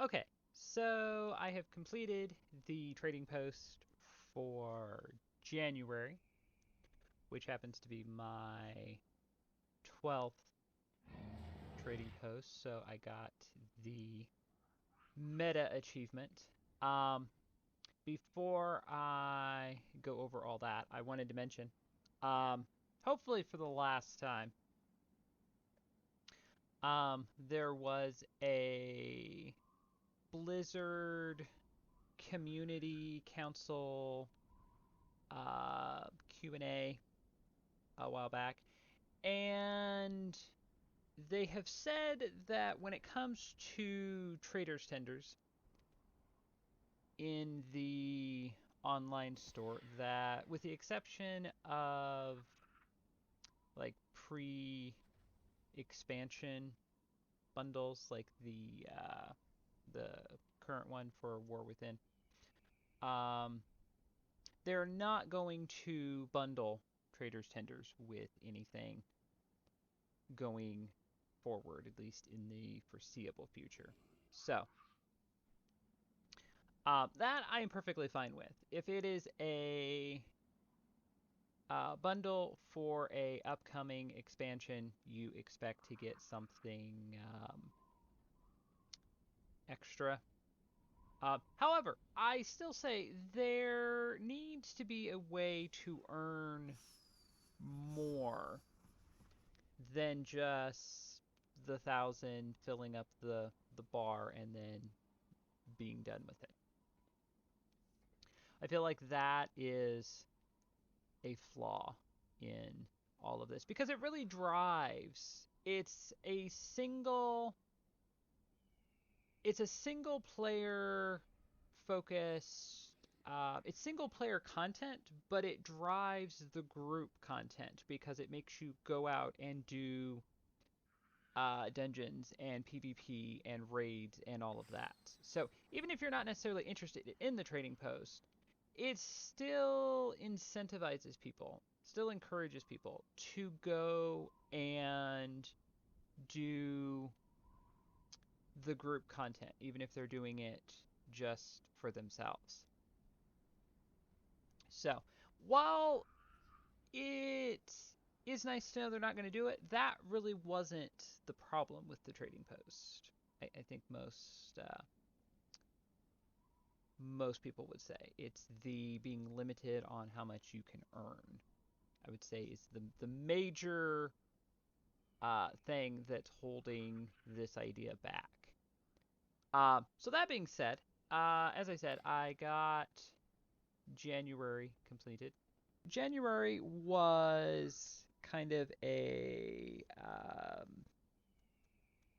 Okay, so I have completed the trading post for January, which happens to be my 12th trading post. So I got the meta achievement. Um, Before I go over all that, I wanted to mention, um, hopefully for the last time, there was a Blizzard Community Council Q&A a while back, and they have said that when it comes to traders tenders in the online store, that with the exception of like pre-expansion bundles, like the current one for War Within, um, they're not going to bundle traders tenders with anything going forward, at least in the foreseeable future. So that I am perfectly fine with. If it is a bundle for a upcoming expansion, you expect to get something extra. However, I still say there needs to be a way to earn more than just the 1,000 filling up the bar and then being done with it. I feel like that is a flaw in all of this because it really drives. It's a single player focused. It's single player content, but it drives the group content because it makes you go out and do dungeons and PvP and raids and all of that. So even if you're not necessarily interested in the trading post, it still incentivizes people, still encourages people to go and do the group content, even if they're doing it just for themselves. So while it is nice to know they're not going to do it, that really wasn't the problem with the trading post. I think most people would say it's the being limited on how much you can earn. I would say is the major thing that's holding this idea back. So that being said, as I said, I got January completed. January was kind of a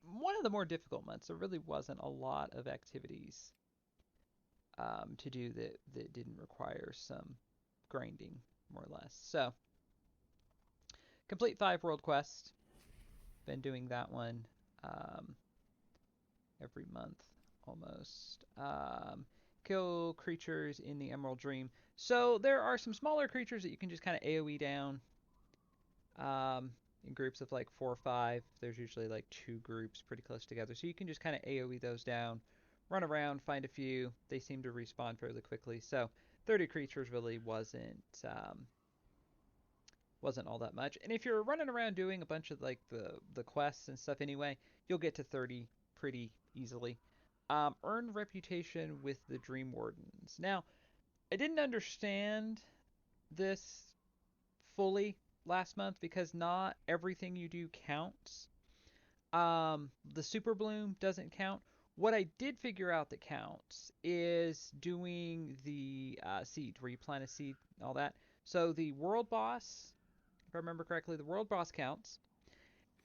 one of the more difficult months. There really wasn't a lot of activities to do that didn't require some grinding, more or less. So, complete 5 world quests. Been doing that one um, every month almost. Kill creatures in the Emerald Dream. So there are some smaller creatures that you can just kind of AoE down in groups of like 4 or 5. There's usually like 2 groups pretty close together. So you can just kind of AoE those down, run around, find a few. They seem to respawn fairly quickly. So 30 creatures really wasn't all that much. And if you're running around doing a bunch of like the quests and stuff anyway, you'll get to 30 pretty easily. Earn reputation with the Dream Wardens. Now, I didn't understand this fully last month because not everything you do counts. The Super Bloom doesn't count. What I did figure out that counts is doing the seed, where you plant a seed, all that. So the world boss, if I remember correctly, the world boss counts.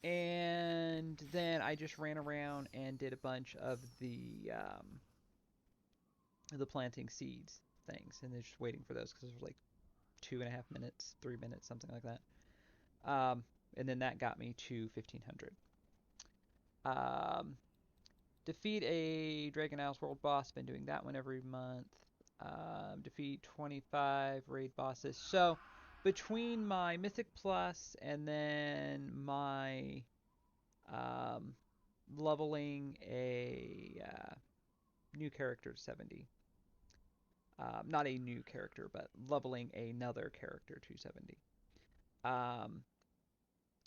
And then I just ran around and did a bunch of the planting seeds things, and then just waiting for those because it was like 2.5 minutes, 3 minutes, something like that. And then that got me to 1,500. Um, defeat a Dragon Isles world boss. Been doing that one every month. Defeat 25 raid bosses. So between my Mythic Plus and then my um, leveling a new character to 70. Not a new character, but leveling another character to 70. Um,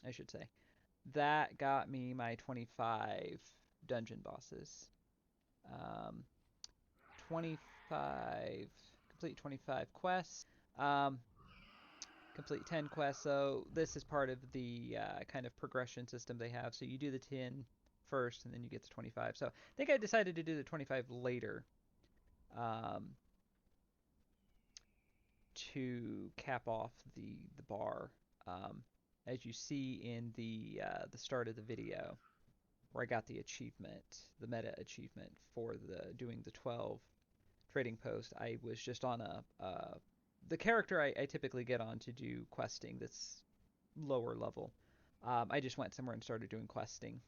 I should say. That got me my 25 dungeon bosses. Um, 25, complete 25 quests. Um, complete 10 quests. So this is part of the kind of progression system they have. So you do the 10 first, and then you get to 25. So I think I decided to do the 25 later, um, to cap off the bar. Um, as you see in the start of the video, where I got the achievement, the meta achievement for the doing the 12 trading post. I was just on the character I typically get on to do questing that's lower level. I just went somewhere and started doing questing,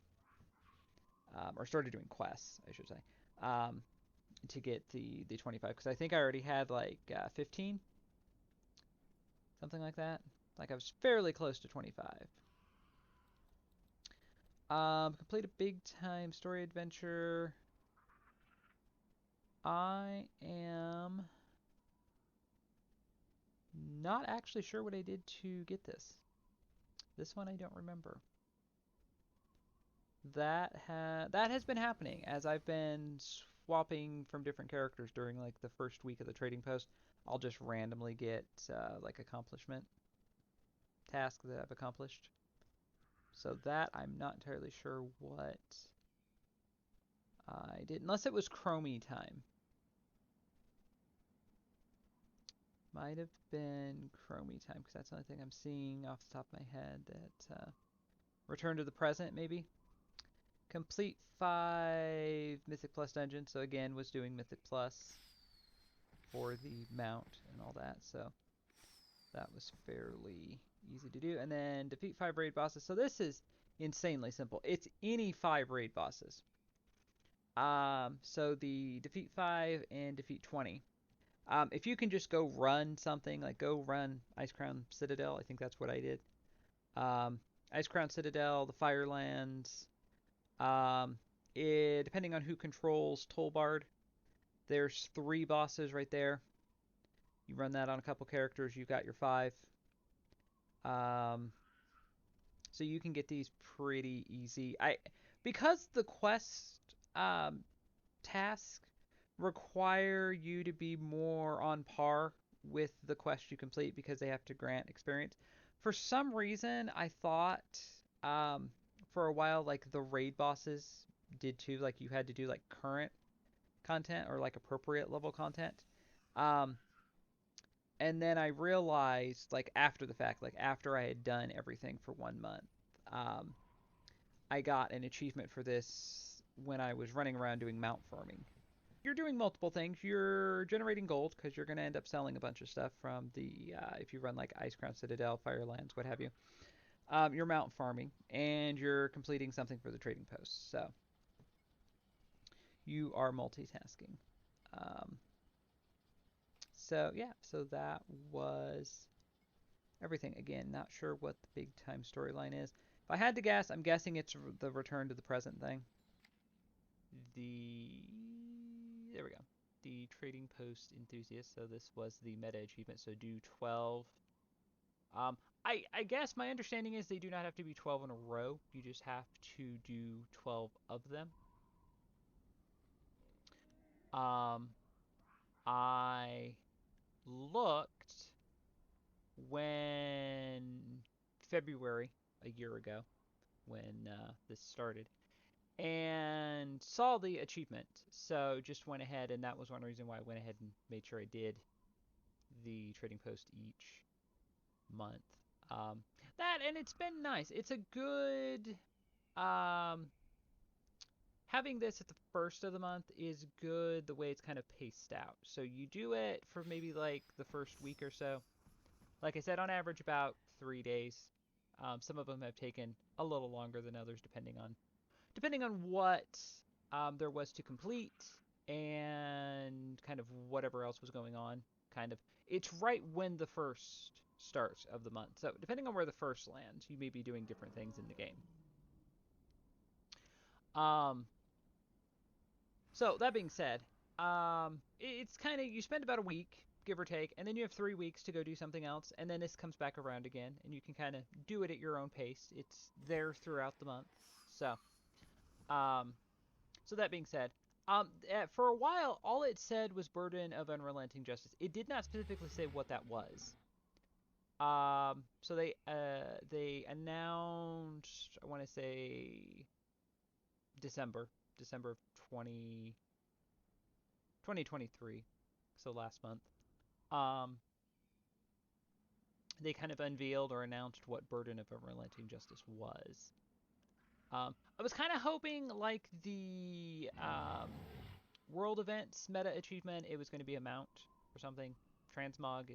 or started doing quests, I should say, um, to get the 25, because I think I already had like 15, something like that. Like I was fairly close to 25. Complete a big time story adventure. I am not actually sure what I did to get this. This one I don't remember. That has been happening as I've been swapping from different characters during like the first week of the trading post. I'll just randomly get like accomplishment task that I've accomplished. So that I'm not entirely sure what I did, unless it was Chromie time. Might have been Chromie time, because that's the only thing I'm seeing off the top of my head. That Return to the Present, maybe. Complete 5 Mythic Plus dungeons. So again, was doing Mythic Plus for the mount and all that. So that was fairly easy to do. And then defeat 5 raid bosses. So this is insanely simple. It's any 5 raid bosses. So the defeat 5 and defeat 20. If you can just go run something, like go run Icecrown Citadel, I think that's what I did. Um, Icecrown Citadel, the Firelands. Um, Depending on who controls Tolbard, there's 3 bosses right there. You run that on a couple characters, you've got your 5. Um, so you can get these pretty easy. Because the quest tasks require you to be more on par with the quest you complete, because they have to grant experience. For some reason, I thought um, for a while like the raid bosses did too. Like you had to do like current content or like appropriate level content. Um, and then I realized, like after the fact, like after I had done everything for 1 month, um, I got an achievement for this when I was running around doing mount farming. You're doing multiple things. You're generating gold because you're going to end up selling a bunch of stuff from the if you run like Icecrown Citadel, Firelands, what have you. You're mount farming and you're completing something for the trading post. So you are multitasking. Um, so yeah, so that was everything. Again, not sure what the big time storyline is. If I had to guess, I'm guessing it's the return to the present thing. The There we go. The trading post enthusiast. So this was the meta achievement. So do 12. Um, I guess my understanding is they do not have to be 12 in a row. You just have to do 12 of them. Um, I looked when February, a year ago, when this started, and saw the achievement. So just went ahead, and that was one reason why I went ahead and made sure I did the trading post each month. Um, that and it's been nice. It's a good having this at the first of the month is good the way it's kind of paced out. So you do it for maybe like the first week or so. Like I said, on average about 3 days. Some of them have taken a little longer than others, depending on what there was to complete and kind of whatever else was going on. Kind of, it's right when the first starts of the month. So depending on where the first lands, you may be doing different things in the game. Um, so that being said, It's kind of, you spend about a week, give or take, and then you have 3 weeks to go do something else, and then this comes back around again, and you can kind of do it at your own pace. It's there throughout the month. So, um, so that being said, for a while, all it said was Burden of Unrelenting Justice. It did not specifically say what that was. So they announced, I want to say December of 2023, so last month. Um, they kind of unveiled or announced what Burden of Unrelenting Justice was. I was kind of hoping, like the world events meta achievement, it was going to be a mount or something. Transmog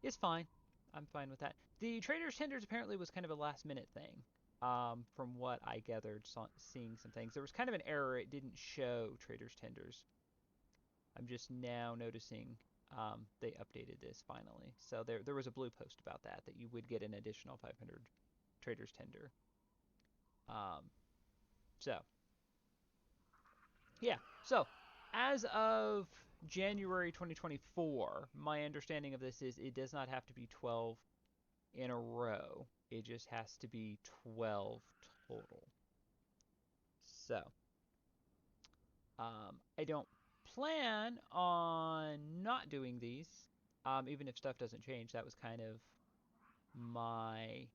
is fine. I'm fine with that. The Trader's Tenders apparently was kind of a last minute thing. From what I gathered, seeing some things, there was kind of an error. It didn't show Trader's Tenders. I'm just now noticing they updated this finally. So there was a blue post about that you would get an additional 500 Trader's Tender. Um, so yeah. So as of January 2024, my understanding of this is it does not have to be 12 in a row. It just has to be 12 total. So, I don't plan on not doing these, even if stuff doesn't change. That was kind of my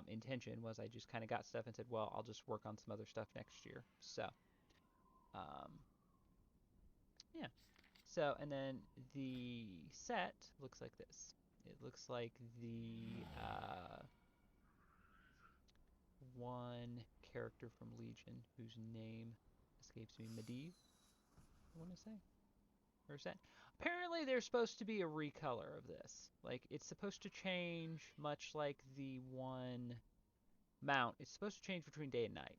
intention. Was I just kind of got stuff and said, well, I'll just work on some other stuff next year. So, um, yeah. So, and then the set looks like this. It looks like the one character from Legion whose name escapes me, Medivh, I want to say, or is that? Apparently, there's supposed to be a recolor of this. Like, it's supposed to change, much like the one mount. It's supposed to change between day and night.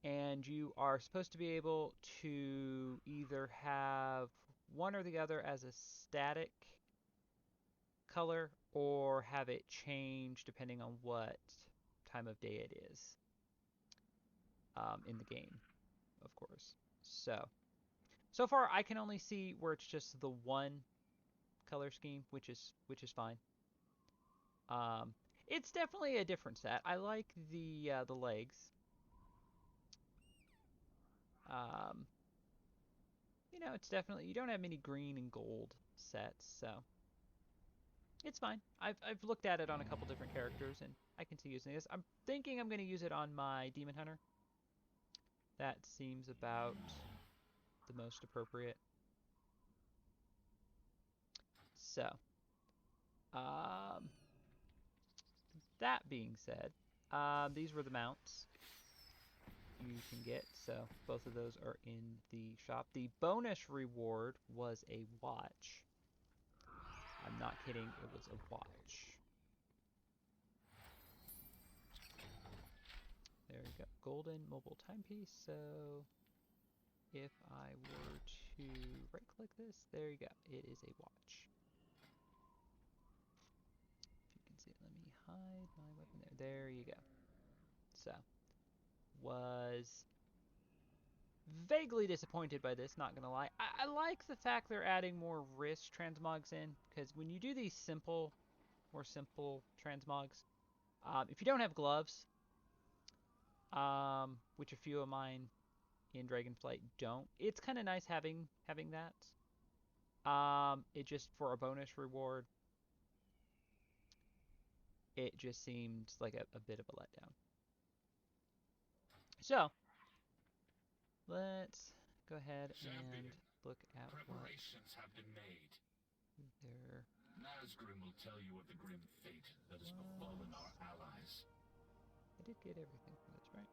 And you are supposed to be able to either have one or the other as a static color or have it change depending on what time of day it is in the game, of course. So far I can only see where it's just the one color scheme, which is fine. Um, it's definitely a different set. I like the legs. Um, it's definitely, you don't have many green and gold sets, so it's fine. I've looked at it on a couple different characters, and I can see using this. I'm thinking I'm going to use it on my Demon Hunter. That seems about the most appropriate. So, um, that being said, these were the mounts you can get. So both of those are in the shop. The bonus reward was a watch. I'm not kidding, it was a watch. There you go. Golden mobile timepiece. So if I were to right click this, there you go. It is a watch. If you can see it, let me hide my weapon there. There you go. So was vaguely disappointed by this, not gonna lie. I like the fact they're adding more wrist transmogs in, because when you do these more simple transmogs, if you don't have gloves, which a few of mine in Dragonflight don't, it's kind of nice having that. It just, for a bonus reward, it just seemed like a bit of a letdown. So let's go ahead and look at preparations have been made. There Nazgrim will tell you of the grim fate that has befallen our allies. I did get everything from this, right?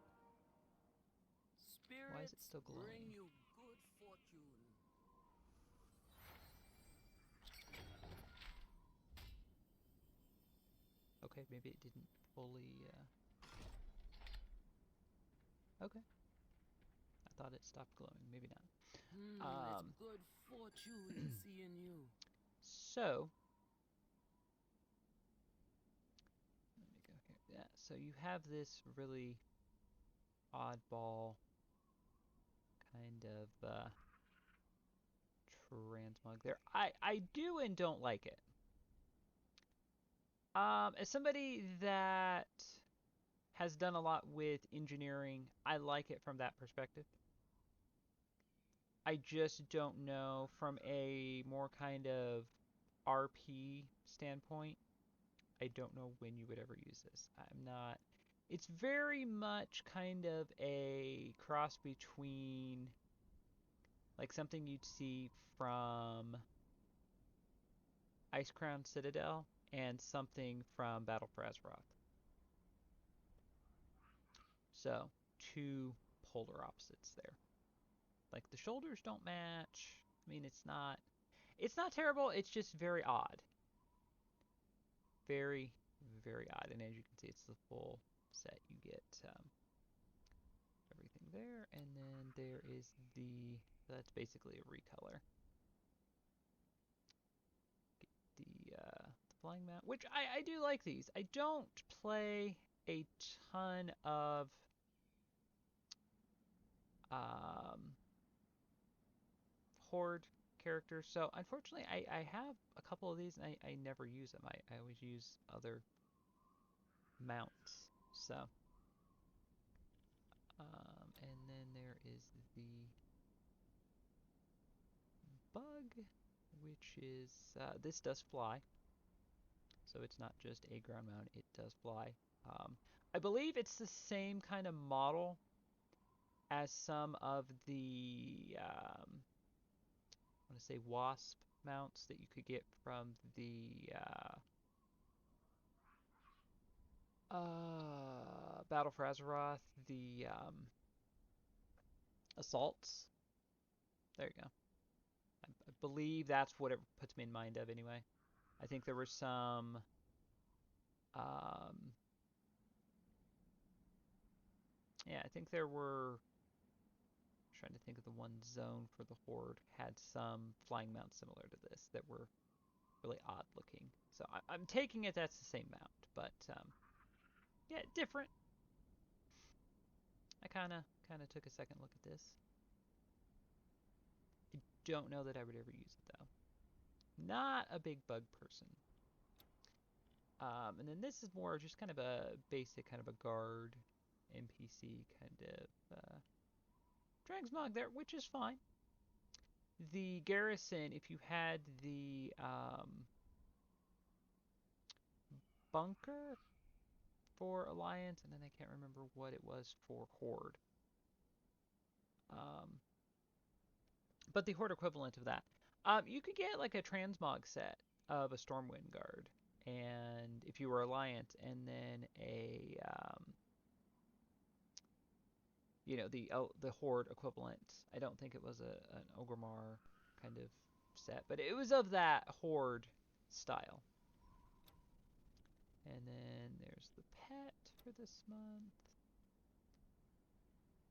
Why is it Spirits still bring glowing? you good fortune. Okay, maybe it didn't fully, okay. I thought it stopped glowing. Maybe not. It's good fortune seeing you. So, let me go here. Yeah, so you have this really oddball kind of transmog there. I do and don't like it. As somebody that has done a lot with engineering, I like it from that perspective. I just don't know from a more kind of RP standpoint. I don't know when you would ever use this. I'm not. It's very much kind of a cross between like something you'd see from Ice Crown Citadel and something from Battle for Azeroth. So, two polar opposites there. Like the shoulders don't match. I mean, it's not terrible, it's just very odd. Very very odd. And as you can see, it's the full set. You get everything there, and then there is that's basically a recolor. The flying mount, which I do like these. I don't play a ton of um, horde characters, so unfortunately I have a couple of these and I never use them. I always use other mounts. So, and then there is the bug, which is this does fly, so it's not just a ground mount, it does fly. I believe it's the same kind of model as some of the I want to say wasp mounts that you could get from the Battle for Azeroth, the assaults. There you go. I believe that's what it puts me in mind of anyway. I think there were some um, yeah, I think there were. I'm trying to think of the one zone for the Horde had some flying mounts similar to this that were really odd looking. So I'm taking it that's the same mount, but yeah, different. I kind of took a second look at this. I don't know that I would ever use it though. Not a big bug person. And then this is more just kind of a basic kind of a guard NPC kind of Transmog there, which is fine. The garrison, if you had the bunker for Alliance, and then I can't remember what it was for Horde. Um, but the Horde equivalent of that. You could get like a transmog set of a Stormwind Guard, and if you were Alliant, and then the Horde equivalent. I don't think it was an Ogremar kind of set, but it was of that Horde style. And then there's the pet for this month.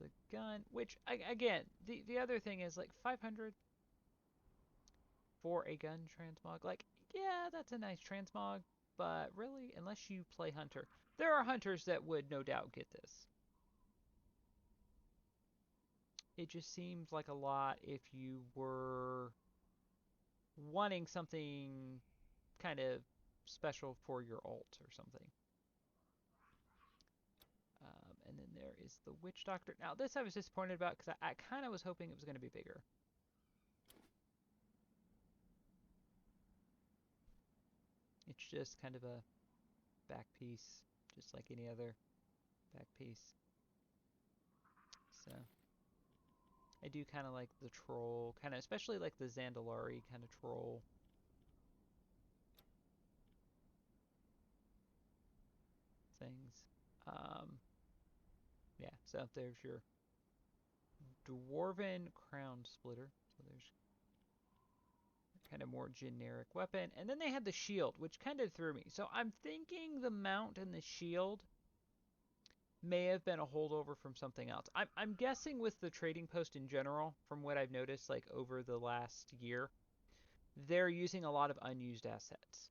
The gun, which again, the other thing is like 500 for a gun transmog. Like, yeah, that's a nice transmog, but really, unless you play hunter, there are hunters that would no doubt get this. It just seems like a lot if you were wanting something kind of special for your ult or something. And then there is the Witch Doctor. Now, this I was disappointed about because I kind of was hoping it was going to be bigger. It's just kind of a back piece, just like any other back piece. So I do kind of like the troll, kind of, especially like the Zandalari kind of troll. Things. Um, yeah, so there's your Dwarven Crown Splitter. So there's kind of more generic weapon. And then they had the shield, which kind of threw me. So I'm thinking the mount and the shield may have been a holdover from something else. I'm guessing with the trading post in general, from what I've noticed like over the last year, they're using a lot of unused assets.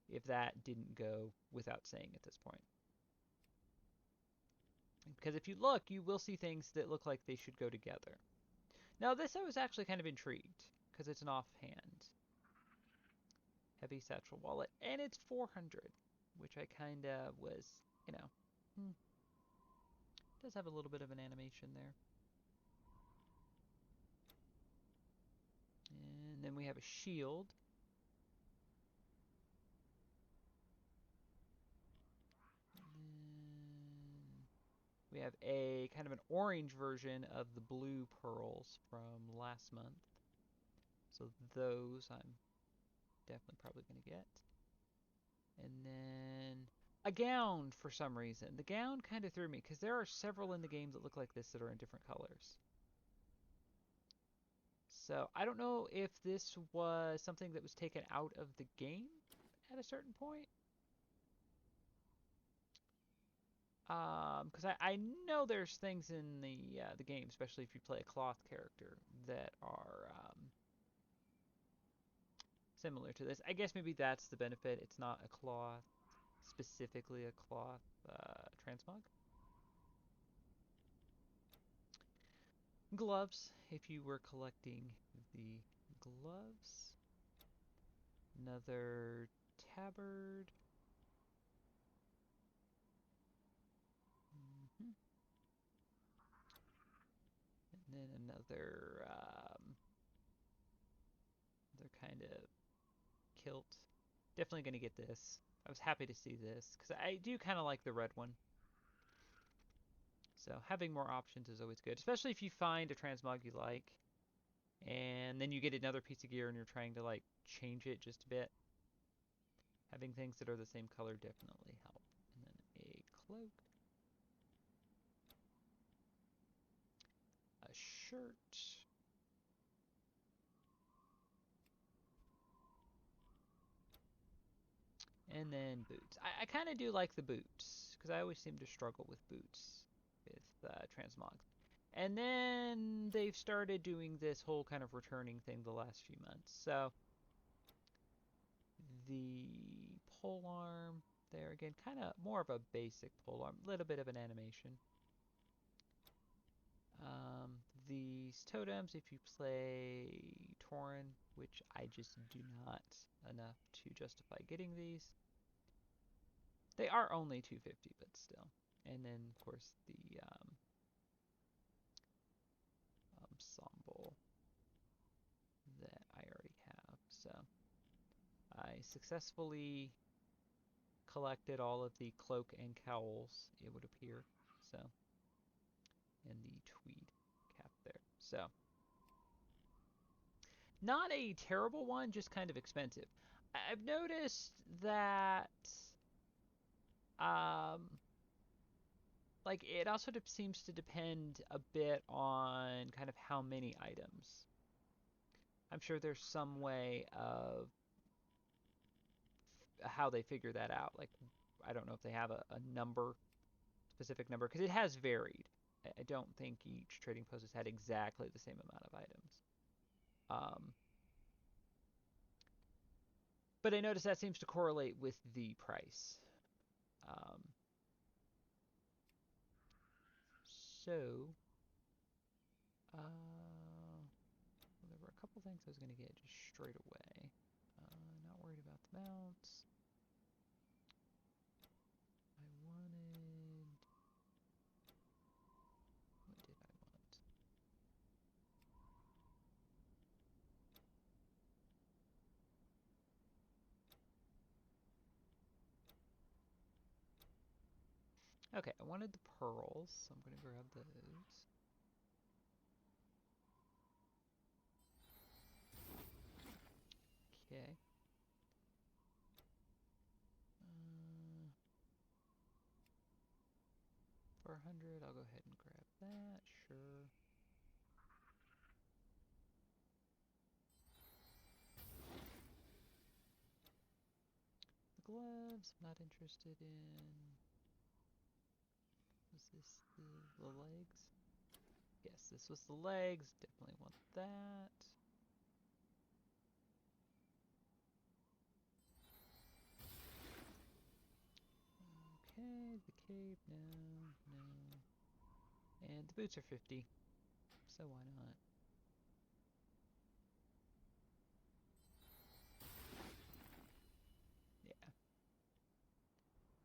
If that didn't go without saying at this point. Because if you look, you will see things that look like they should go together. Now this I was actually kind of intrigued because it's an offhand. Heavy satchel wallet, and it's 400, which I kind of was, you know, does have a little bit of an animation there. And then we have a shield. We have a kind of an orange version of the blue pearls from last month. So those I'm definitely probably going to get. And then a gown for some reason. The gown kind of threw me because there are several in the game that look like this that are in different colors. So I don't know if this was something that was taken out of the game at a certain point. Because I know there's things in the game, especially if you play a cloth character, that are similar to this. I guess maybe that's the benefit. It's not a cloth, specifically a cloth transmog. Gloves, if you were collecting the gloves. Another tabard. And then another kind of kilt. Definitely going to get this. I was happy to see this because I do kind of like the red one. So having more options is always good, especially if you find a transmog you like, and then you get another piece of gear and you're trying to like change it just a bit. Having things that are the same color definitely help. And then a cloak, a shirt, and then boots. I kind of do like the boots because I always seem to struggle with boots with transmogs. And then they've started doing this whole kind of returning thing the last few months. So the pole arm there again, kind of more of a basic pole arm, little bit of an animation. These totems, if you play Tauren, which I just do not enough to justify getting these, they are only 250, but still. And then, of course, the ensemble that I already have. So I successfully collected all of the cloak and cowls, it would appear. So, and the tweed cap there. So, not a terrible one, just kind of expensive. I've noticed that, um, like, it also seems to depend a bit on kind of how many items. I'm sure there's some way of how they figure that out. Like, I don't know if they have a number, specific number, because it has varied. I don't think each trading post has had exactly the same amount of items. But I notice that seems to correlate with the price. Um, so, there were a couple things I was going to get just straight away. Not worried about the mounts. I wanted. What did I want? Okay, I wanted the pearls, so I'm going to grab those. Okay. For 100, I'll go ahead and grab that. Sure. The gloves, I'm not interested in. Was this the legs? Yes, this was the legs. Definitely want that. Okay, the cape, no. And the boots are 50, so why not?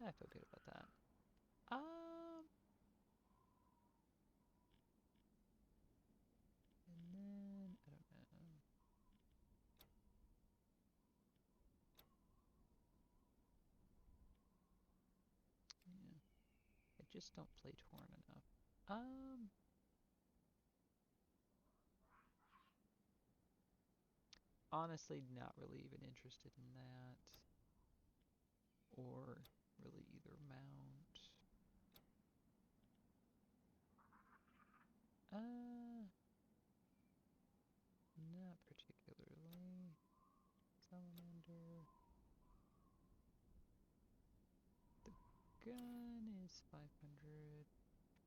I feel good about that. And then I don't know. Yeah, I just don't play Torn enough. Honestly, not really even interested in that, or really either mount. Not particularly. Salamander. The gun is 500.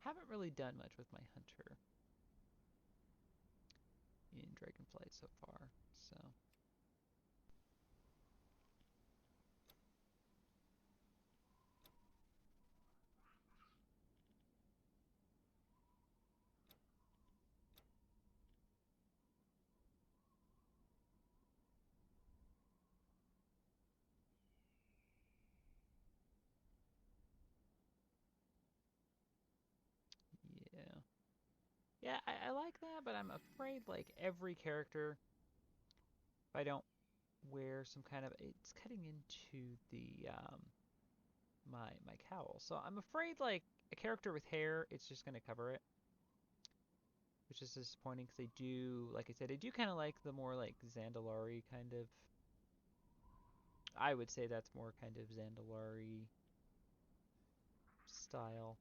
Haven't really done much with my hunter in Dragonflight so far, so. Yeah. Yeah, I like that, but I'm afraid like every character, if I don't wear some kind of, it's cutting into the my cowl. So I'm afraid like a character with hair, it's just gonna cover it, which is disappointing because they do, like I said, I do kind of like the more like Zandalari kind of. I would say that's more kind of Zandalari style.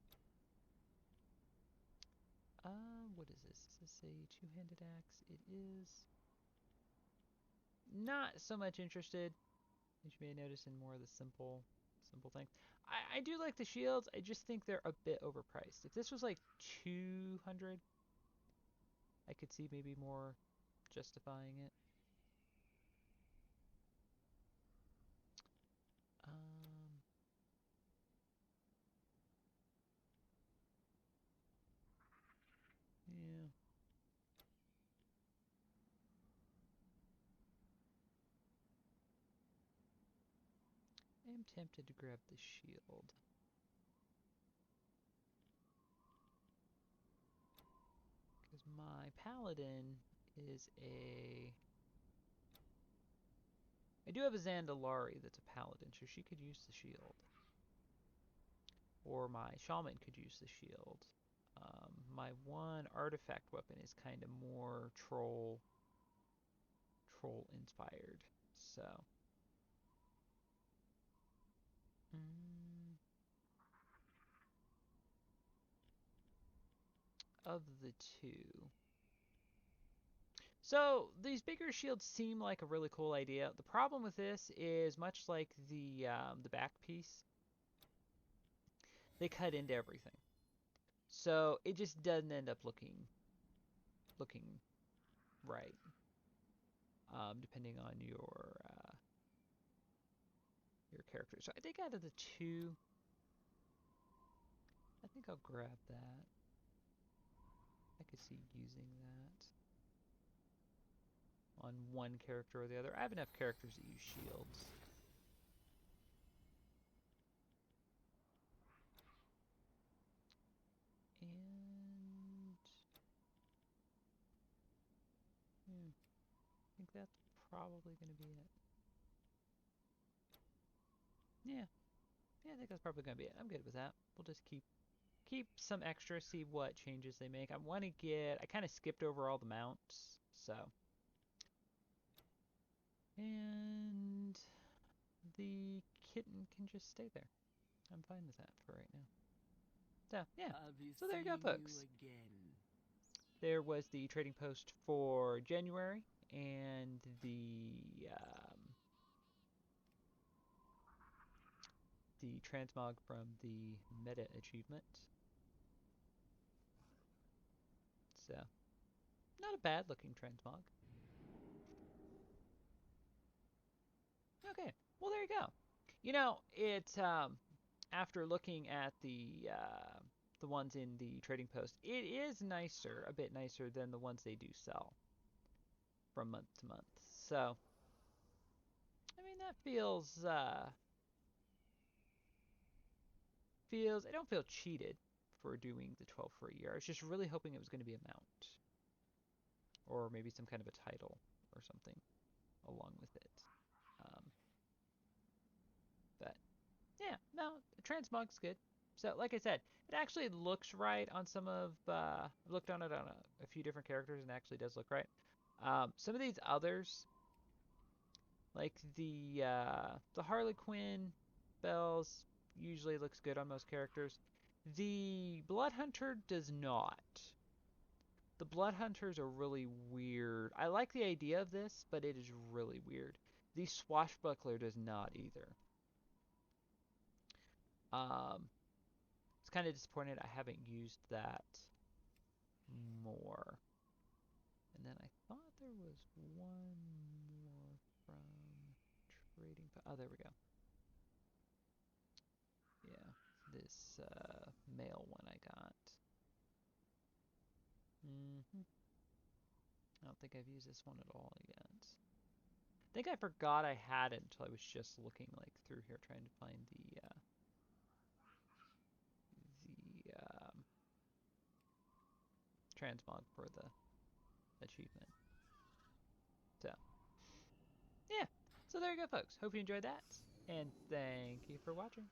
What is this? Is this a two-handed axe? It is. Not so much interested, as you may notice, in more of the simple things. I do like the shields. I just think they're a bit overpriced. If this was like 200, I could see maybe more justifying it. Um, yeah. I am tempted to grab the shield. Because my paladin is a. I do have a Zandalari that's a paladin, so she could use the shield. Or my shaman could use the shield. My one artifact weapon is kind of more troll inspired. So, mm, of the two. So these bigger shields seem like a really cool idea. The problem with this is much like the back piece, they cut into everything. So it just doesn't end up looking right, depending on your character. So I think out of the two, I think I'll grab that. I could see using that on one character or the other. I have enough characters that use shields. And yeah, I think that's probably going to be it. Yeah, yeah, I think that's probably going to be it. I'm good with that. We'll just keep some extra, see what changes they make. I kind of skipped over all the mounts, so. And the kitten can just stay there. I'm fine with that for right now. So, yeah. I'll be So there you go, seeing you folks. again. There was the trading post for January and the transmog from the meta achievement. So, not a bad looking transmog. Okay, well there you go. You know, it after looking at the ones in the trading post, it is nicer, a bit nicer than the ones they do sell from month to month. So, I mean that feels I don't feel cheated for doing the 12 for a year. I was just really hoping it was going to be a mount. Or maybe some kind of a title or something along with it. Um, but yeah, no, Transmog's good. So like I said, it actually looks right on some of. I've looked on it on a few different characters, and it actually does look right. Some of these others, like the Harley Quinn bells, usually looks good on most characters. The Blood Hunter does not. The Blood Hunters are really weird. I like the idea of this, but it is really weird. The Swashbuckler does not either. Um, it's kind of disappointed I haven't used that more. And then I thought there was one more from trading. Oh, there we go. Yeah, this male one I got. Hmm I don't think I've used this one at all yet. I think I forgot I had it until I was just looking like through here trying to find the transmog for the achievement. So yeah. So there you go, folks. Hope you enjoyed that, and thank you for watching.